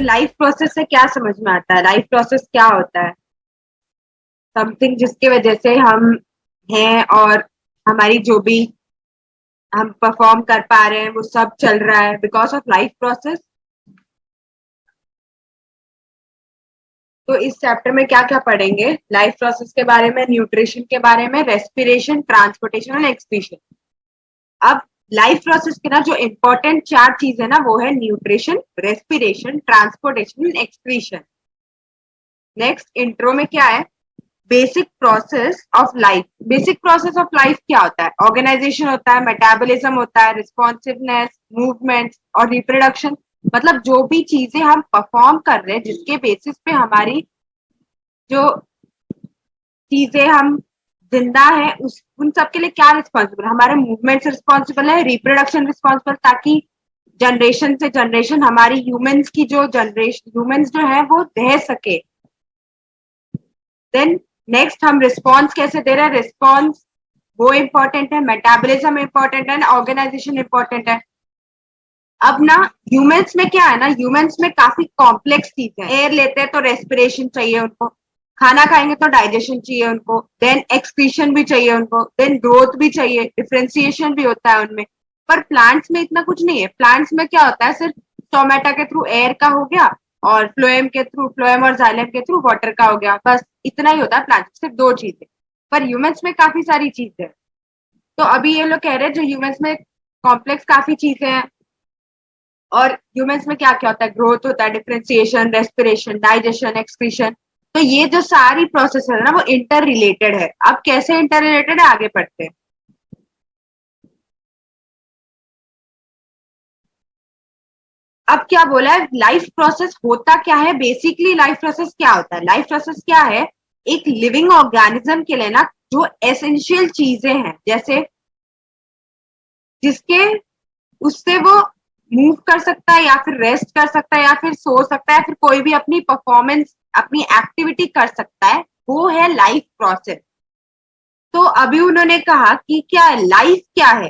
Life process से क्या समझ में आता है? लाइफ प्रोसेस क्या होता है? समथिंग जिसकी वजह से हम हैं और हमारी जो भी हम परफॉर्म कर पा रहे हैं वो सब चल रहा है बिकॉज ऑफ लाइफ प्रोसेस। तो इस चैप्टर में क्या क्या पढ़ेंगे? लाइफ प्रोसेस के बारे में, न्यूट्रिशन के बारे में, रेस्पिरेशन, ट्रांसपोर्टेशन और एक्सक्रीशन। अब लाइफ प्रोसेस के ना जो इम्पोर्टेंट चार चीज है ना वो है nutrition, respiration, transportation and excretion. Next intro में क्या है? Basic process of life. Basic process of life क्या होता है? ऑर्गेनाइजेशन होता है, मेटाबॉलिज्म होता है, रिस्पॉन्सिवनेस, मूवमेंट और रिप्रोडक्शन। मतलब जो भी चीजें हम परफॉर्म कर रहे हैं जिसके बेसिस पे हमारी जो चीजें हम जिंदा है उस उन सब के लिए क्या रिस्पॉन्सिबल? हमारे मूवमेंट से रिस्पॉन्सिबल है, रिप्रोडक्शन रिस्पॉन्सिबल, ताकि जनरेशन से जनरेशन हमारी ह्यूमंस की जो जनरेशन ह्यूमंस जो है वो रह सके। देन नेक्स्ट हम रिस्पॉन्स कैसे दे रहे हैं? रिस्पॉन्स वो इम्पोर्टेंट है, मेटाबॉलिज्म इम्पोर्टेंट है, ऑर्गेनाइजेशन इम्पोर्टेंट है। अब ना ह्यूमंस में क्या है ना, ह्यूमंस में काफी कॉम्प्लेक्स चीज है। एयर लेते हैं तो रेस्पिरेशन चाहिए उनको, खाना खाएंगे तो डाइजेशन चाहिए उनको, देन एक्सक्रीशन भी चाहिए उनको, देन ग्रोथ भी चाहिए, डिफ्रेंसिएशन भी होता है उनमें। पर प्लांट्स में इतना कुछ नहीं है। प्लांट्स में क्या होता है? सिर्फ स्टोमेटा के थ्रू एयर का हो गया और फ्लोएम के थ्रू, फ्लोएम और जाइलम के थ्रू वाटर का हो गया, बस इतना ही होता है प्लांट्स, सिर्फ दो चीजें। पर ह्यूमंस में काफी सारी चीजें हैं। तो अभी ये लोग कह रहे हैं जो ह्यूमंस में कॉम्प्लेक्स काफी चीजें हैं। और ह्यूमंस में क्या क्या होता है? ग्रोथ होता है, डिफरेंशिएशन, रेस्पिरेशन, डाइजेशन, एक्सक्रीशन। तो ये जो सारी प्रोसेस है ना वो इंटर रिलेटेड है। अब कैसे इंटर रिलेटेड है आगे पढ़ते हैं। अब क्या बोला है? लाइफ प्रोसेस होता क्या है? बेसिकली लाइफ प्रोसेस क्या होता है? लाइफ प्रोसेस क्या है? एक लिविंग ऑर्गेनिज्म के लिए ना जो एसेंशियल चीजें हैं, जैसे जिसके उससे वो मूव कर सकता है या फिर रेस्ट कर सकता है या फिर सो सकता है या फिर कोई भी अपनी परफॉर्मेंस, अपनी एक्टिविटी कर सकता है, वो है लाइफ प्रोसेस। तो अभी उन्होंने कहा कि क्या है लाइफ? क्या है?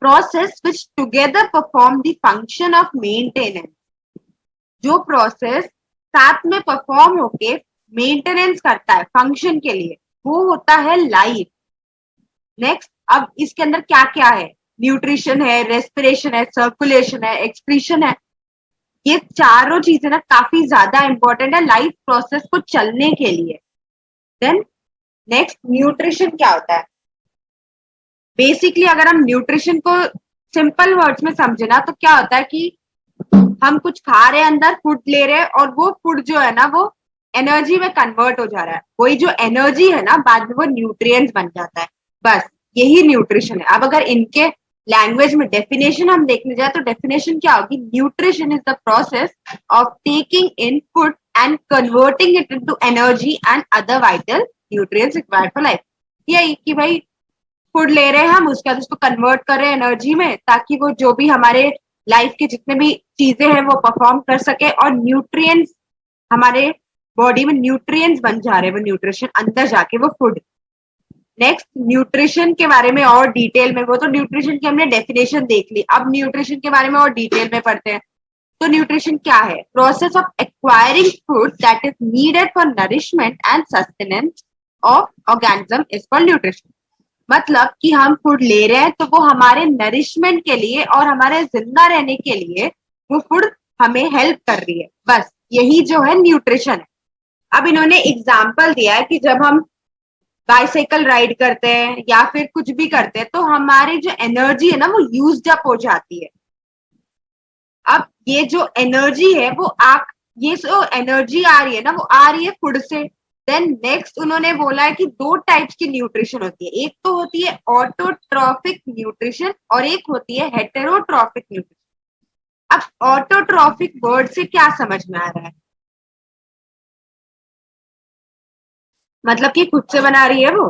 Process which together perform the function of maintenance. जो प्रोसेस साथ में परफॉर्म होके मेंटेनेंस करता है फंक्शन के लिए, वो होता है लाइफ। नेक्स्ट, अब इसके अंदर क्या क्या है? न्यूट्रिशन है, रेस्पिरेशन है, सर्कुलेशन है, एक्सक्रीशन है। ये चारों चीजें ना काफी ज्यादा इंपॉर्टेंट है लाइफ प्रोसेस को चलने के लिए। देन नेक्स्ट, न्यूट्रिशन क्या होता है? बेसिकली अगर हम न्यूट्रिशन को सिंपल वर्ड्स में समझे ना तो क्या होता है कि हम कुछ खा रहे हैं, अंदर फूड ले रहे हैं और वो फूड जो है ना वो एनर्जी में कन्वर्ट हो जा रहा है। वही जो एनर्जी है ना बाद में वो न्यूट्रिएंट्स बन जाता है। बस यही न्यूट्रिशन है। अब अगर इनके लैंग्वेज में डेफिनेशन हम देखने जाए तो डेफिनेशन क्या होगी? Nutrition is the process of taking in food and converting it into energy and other vital nutrients required for life. यही कि भाई फूड ले रहे हैं हम, उसके बाद उसको कन्वर्ट कर रहे हैं एनर्जी में ताकि वो जो भी हमारे लाइफ के जितने भी चीजें हैं वो परफॉर्म कर सके और न्यूट्रिएंट्स हमारे बॉडी में न्यूट्रिएंट्स बन जा रहे हैं, वो न्यूट्रिशन अंदर जाके वो फूड। नेक्स्ट, न्यूट्रिशन के बारे में और डिटेल में, वो तो न्यूट्रिशन की हमने डेफिनेशन देख ली, अब न्यूट्रिशन के बारे में और डिटेल में पढ़ते हैं। तो न्यूट्रिशन क्या है? Process of acquiring food that is needed for nourishment and sustenance of organism is called nutrition. मतलब कि हम फूड ले रहे हैं तो वो हमारे नरिशमेंट के लिए और हमारे जिंदा रहने के लिए वो फूड हमें हेल्प कर रही है, बस यही जो है न्यूट्रिशन है। अब इन्होंने एग्जाम्पल दिया है कि जब हम बाइसाइकिल राइड करते हैं या फिर कुछ भी करते हैं तो हमारी जो एनर्जी है ना वो यूज्ड अप हो जाती है। अब ये जो एनर्जी है वो ये जो एनर्जी आ रही है ना वो आ रही है फूड से। देन नेक्स्ट उन्होंने बोला है कि दो टाइप्स की न्यूट्रिशन होती है, एक तो होती है ऑटोट्रॉफिक न्यूट्रिशन और एक होती है हेटेरोट्रॉफिक न्यूट्रिशन। अब ऑटोट्रॉफिक वर्ड से क्या समझ में आ रहा है? मतलब कि खुद से बना रही है वो।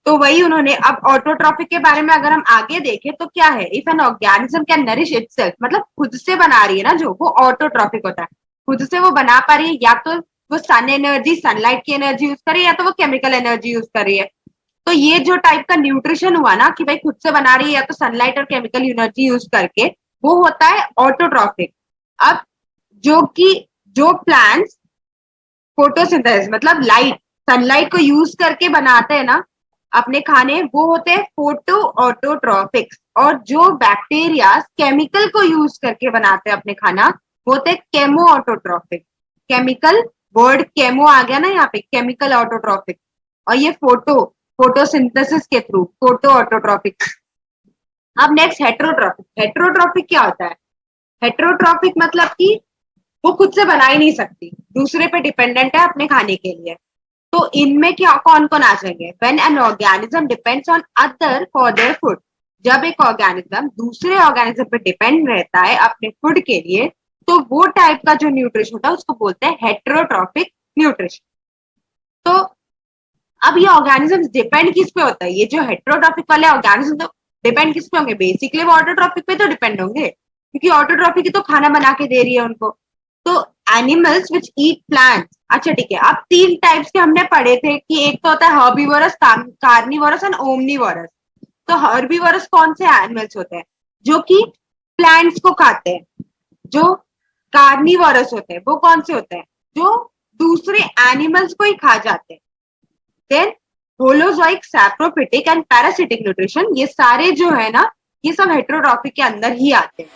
तो वही उन्होंने, अब ऑटोट्रॉफिक के बारे में अगर हम आगे देखें तो क्या है? If an organism can nourish itself, मतलब खुद से बना रही है ना जो, वो ऑटोट्रॉफिक होता है। खुद से वो बना पा रही है, या तो वो सन एनर्जी, सनलाइट की एनर्जी यूज कर रही है या तो वो केमिकल एनर्जी यूज कर रही है। तो ये जो टाइप का न्यूट्रिशन हुआ ना कि भाई खुद से बना रही है या तो सनलाइट और केमिकल एनर्जी यूज करके, वो होता है ऑटोट्रॉफिक। अब जो प्लांट्स फोटोसिंथेसिस मतलब लाइट सनलाइट को यूज करके बनाते हैं ना अपने खाने, वो होते हैं फोटो ऑटोट्रॉफिक्स। और जो बैक्टीरिया केमिकल को यूज करके बनाते हैं अपने खाना, वो होते हैं chemo autotrophic. Chemical word chemo आ गया ना यहाँ पे, केमिकल ऑटोट्रॉफिक। और ये फोटोसिंथेसिस के थ्रू फोटो ऑटोट्रॉफिक। अब नेक्स्ट हेट्रोट्रॉफिक। हेट्रोट्रॉफिक क्या होता है? हेट्रोट्रॉफिक मतलब कि वो खुद से बना ही नहीं सकती, दूसरे पे डिपेंडेंट है अपने खाने के लिए। तो इनमें क्या कौन कौन आ जाएंगे? When an organism depends on other for their food. जब एक ऑर्गेनिज्म दूसरे ऑर्गेनिज्म पे डिपेंड रहता है अपने फूड के लिए, तो वो टाइप का जो न्यूट्रिशन होता है उसको बोलते हैं हेट्रोट्रॉफिक न्यूट्रिशन। तो अब ये ऑर्गेनिज्म डिपेंड किस पे होता है? ये जो हेट्रोट्रॉफिक वाले ऑर्गेनिज्म तो डिपेंड किस पे होंगे? बेसिकली वो ऑटोट्रॉफिक पे तो डिपेंड होंगे, क्योंकि ऑटोट्रॉफिक ही तो खाना बना के दे रही है उनको। तो एनिमल्स विच ईट प्लांट्स। अच्छा ठीक है, अब तीन टाइप्स के हमने पढ़े थे कि एक तो होता है हर्बीवोरस, कार्निवोरस एंड ओमनीवोरस। तो हर्बीवोरस कौन से एनिमल्स होते हैं? जो कि प्लांट्स को खाते हैं। जो कार्निवोरस होते हैं वो कौन से होते हैं? जो दूसरे एनिमल्स को ही खा जाते हैं। Then holozoic, saprophytic and parasitic nutrition, ये सारे जो है ना, ये सब हेट्रोट्रॉफिक के अंदर ही आते हैं।